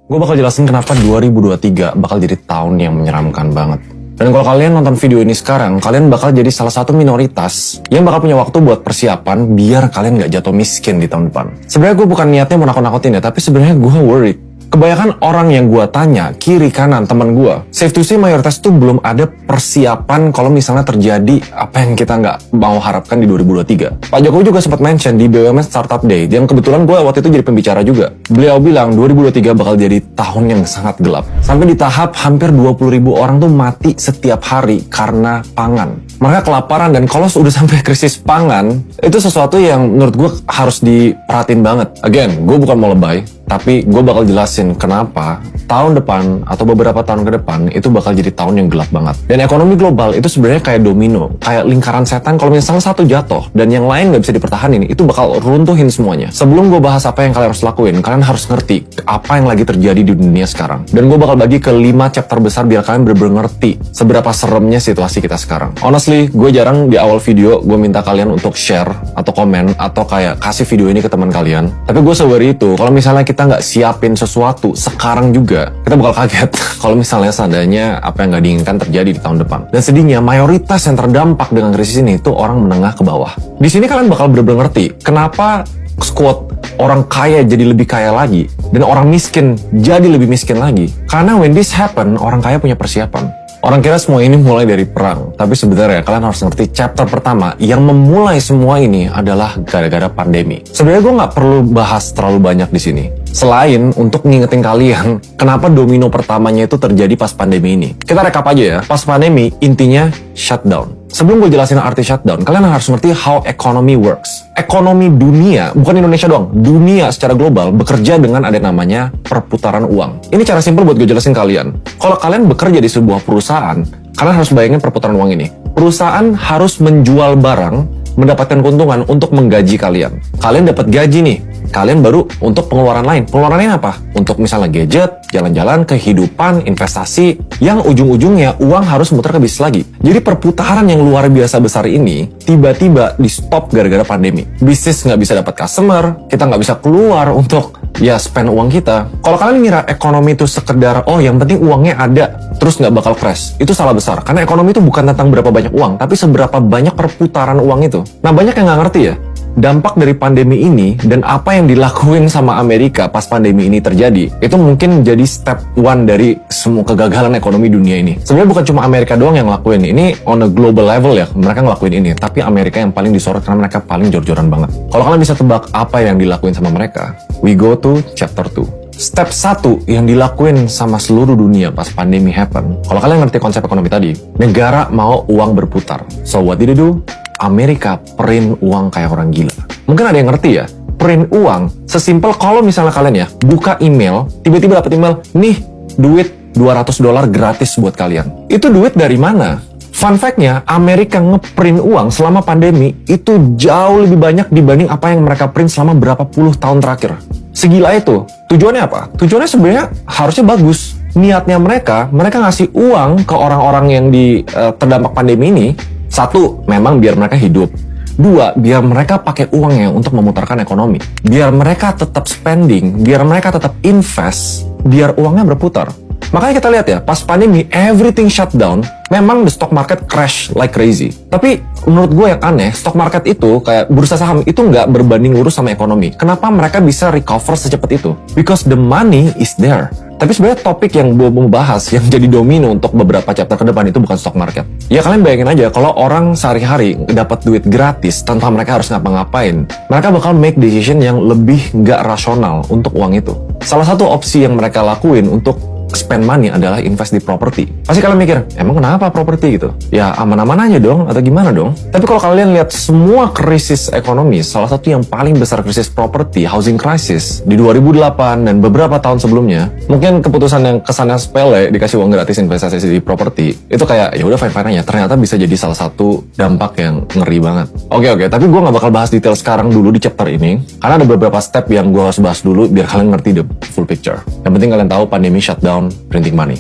Gue bakal jelasin kenapa 2023 bakal jadi tahun yang menyeramkan banget. Dan kalau kalian nonton video ini sekarang, kalian bakal jadi salah satu minoritas yang bakal punya waktu buat persiapan biar kalian gak jatuh miskin di tahun depan. Sebenarnya gue bukan niatnya mau nakut-nakutin ya, tapi sebenarnya gue worried. Kebanyakan orang yang gue tanya, kiri kanan teman gue, safe to say mayoritas tuh belum ada persiapan kalau misalnya terjadi apa yang kita nggak mau harapkan di 2023. Pak Jokowi juga sempat mention di BUMN Startup Day, dan kebetulan gue waktu itu jadi pembicara juga. Beliau bilang 2023 bakal jadi tahun yang sangat gelap. Sampai di tahap hampir 20.000 orang tuh mati setiap hari karena pangan. Mereka kelaparan, dan kalau sudah sampai krisis pangan, itu sesuatu yang menurut gue harus diperhatiin banget. Again, gue bukan mau lebay, tapi gue bakal jelasin kenapa tahun depan atau beberapa tahun ke depan itu bakal jadi tahun yang gelap banget. Dan ekonomi global itu sebenarnya kayak domino, kayak lingkaran setan. Kalau misalnya satu jatuh dan yang lain nggak bisa dipertahanin, itu bakal runtuhin semuanya. Sebelum gue bahas apa yang kalian harus lakuin, kalian harus ngerti apa yang lagi terjadi di dunia sekarang. Dan gue bakal bagi ke 5 chapter besar biar kalian bener-bener ngerti seberapa seremnya situasi kita sekarang. Honestly, gue jarang di awal video gue minta kalian untuk share atau komen atau kayak kasih video ini ke teman kalian. Tapi gue sewari itu, kalau misalnya kita nggak siapin sesuatu sekarang juga, kita bakal kaget kalau misalnya seandainya apa yang nggak diinginkan terjadi di tahun depan. Dan sedihnya, mayoritas yang terdampak dengan krisis ini itu orang menengah ke bawah. Di sini kalian bakal bener-bener ngerti kenapa quote orang kaya jadi lebih kaya lagi dan orang miskin jadi lebih miskin lagi. Karena when this happen, orang kaya punya persiapan. Orang kira semua ini mulai dari perang, tapi sebenarnya kalian harus ngerti chapter pertama yang memulai semua ini adalah gara-gara pandemi. Sebenarnya gue nggak perlu bahas terlalu banyak di sini, selain untuk ngingetin kalian kenapa domino pertamanya itu terjadi pas pandemi ini. Kita rekap aja ya. Pas pandemi intinya shutdown. Sebelum gue jelasin arti shutdown, kalian harus ngerti how economy works. Ekonomi dunia, bukan Indonesia doang, dunia secara global bekerja dengan ada namanya perputaran uang. Ini cara simpel buat gue jelasin kalian. Kalau kalian bekerja di sebuah perusahaan, kalian harus bayangin perputaran uang ini. Perusahaan harus menjual barang, mendapatkan keuntungan untuk menggaji kalian. Kalian dapat gaji nih, kalian baru untuk pengeluaran lain. Pengeluarannya apa? Untuk misalnya gadget, jalan-jalan, kehidupan, investasi, yang ujung-ujungnya uang harus muter ke bisnis lagi. Jadi perputaran yang luar biasa besar ini tiba-tiba di stop gara-gara pandemi. Bisnis nggak bisa dapat customer, kita nggak bisa keluar untuk spend uang kita. Kalau kalian ngira ekonomi itu sekedar yang penting uangnya ada terus nggak bakal crash, itu salah besar. Karena ekonomi itu bukan tentang berapa banyak uang, tapi seberapa banyak perputaran uang itu. Nah, banyak yang nggak ngerti ya, dampak dari pandemi ini dan apa yang dilakuin sama Amerika pas pandemi ini terjadi, itu mungkin jadi step one dari semua kegagalan ekonomi dunia ini. Sebenarnya bukan cuma Amerika doang yang ngelakuin ini, on a global level ya, mereka ngelakuin ini. Tapi Amerika yang paling disorot karena mereka paling jor-joran banget. Kalau kalian bisa tebak apa yang dilakuin sama mereka, we go to chapter 2. Step 1 yang dilakuin sama seluruh dunia pas pandemi happen. Kalau kalian ngerti konsep ekonomi tadi, negara mau uang berputar. So what did they do? Amerika print uang kayak orang gila. Mungkin ada yang ngerti ya, print uang sesimpel kalau misalnya kalian ya buka email, tiba-tiba dapat email, nih duit $200 gratis buat kalian. Itu duit dari mana? Fun fact-nya, Amerika ngeprint uang selama pandemi itu jauh lebih banyak dibanding apa yang mereka print selama berapa puluh tahun terakhir. Segila itu. Tujuannya apa? Tujuannya sebenarnya harusnya bagus. Niatnya mereka ngasih uang ke orang-orang yang terdampak pandemi ini. 1, memang biar mereka hidup. 2, biar mereka pakai uangnya untuk memutarkan ekonomi. Biar mereka tetap spending, biar mereka tetap invest, biar uangnya berputar. Makanya kita lihat ya, pas pandemi, everything shut down, memang the stock market crash like crazy. Tapi menurut gue yang aneh, stock market itu, kayak bursa saham, itu nggak berbanding lurus sama ekonomi. Kenapa mereka bisa recover secepat itu? Because the money is there. Tapi sebenarnya topik yang gue mau bahas, yang jadi domino untuk beberapa chapter ke depan itu bukan stock market. Ya kalian bayangin aja, kalau orang sehari-hari dapat duit gratis tanpa mereka harus ngapa-ngapain, mereka bakal make decision yang lebih nggak rasional untuk uang itu. Salah satu opsi yang mereka lakuin untuk spend money adalah invest di properti. Pasti kalian mikir, emang kenapa properti gitu? Ya aman-aman aja dong, atau gimana dong? Tapi kalau kalian lihat semua krisis ekonomi, salah satu yang paling besar krisis properti, housing crisis, di 2008 dan beberapa tahun sebelumnya, mungkin keputusan yang kesannya sepele, dikasih uang gratis investasi di properti, itu kayak, ya udah fine-fine aja, ternyata bisa jadi salah satu dampak yang ngeri banget. Oke, tapi gue gak bakal bahas detail sekarang dulu di chapter ini, karena ada beberapa step yang gue harus bahas dulu, biar kalian ngerti the full picture. Yang penting kalian tahu pandemi shutdown printing money.